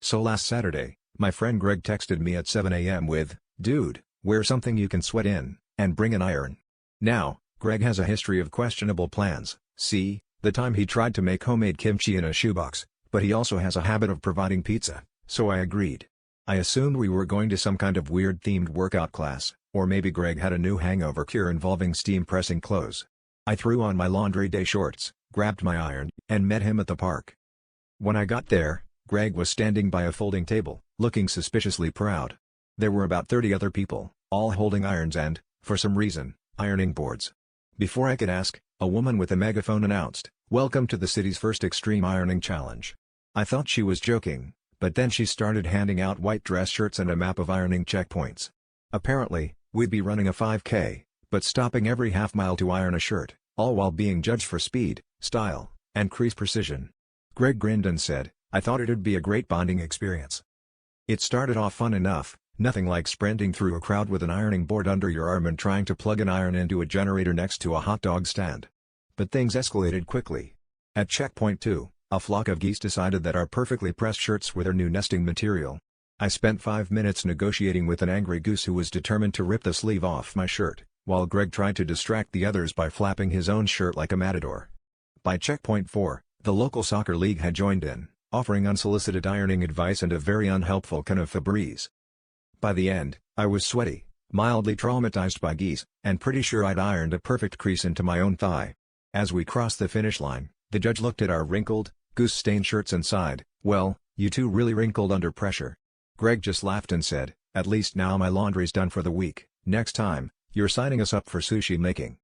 So last Saturday, my friend Greg texted me at 7 a.m. with, "Dude, wear something you can sweat in, and bring an iron." Now, Greg has a history of questionable plans. See, the time he tried to make homemade kimchi in a shoebox, but he also has a habit of providing pizza, so I agreed. I assumed we were going to some kind of weird themed workout class, or maybe Greg had a new hangover cure involving steam pressing clothes. I threw on my laundry day shorts, grabbed my iron, and met him at the park. When I got there, Greg was standing by a folding table, looking suspiciously proud. There were about 30 other people, all holding irons and, for some reason, ironing boards. Before I could ask, a woman with a megaphone announced, "Welcome to the city's first extreme ironing challenge." I thought she was joking, but then she started handing out white dress shirts and a map of ironing checkpoints. Apparently, we'd be running a 5K, but stopping every half mile to iron a shirt, all while being judged for speed, style, and crease precision. Greg grinned and said, "I thought it'd be a great bonding experience." It started off fun enough, nothing like sprinting through a crowd with an ironing board under your arm and trying to plug an iron into a generator next to a hot dog stand. But things escalated quickly. At checkpoint 2, a flock of geese decided that our perfectly pressed shirts were their new nesting material. I spent 5 minutes negotiating with an angry goose who was determined to rip the sleeve off my shirt, while Greg tried to distract the others by flapping his own shirt like a matador. By checkpoint 4, the local soccer league had joined in, offering unsolicited ironing advice and a very unhelpful can of Febreze. By the end, I was sweaty, mildly traumatized by geese, and pretty sure I'd ironed a perfect crease into my own thigh. As we crossed the finish line, the judge looked at our wrinkled, goose-stained shirts and sighed, "Well, you two really wrinkled under pressure." Greg just laughed and said, "At least now my laundry's done for the week. Next time, you're signing us up for sushi making."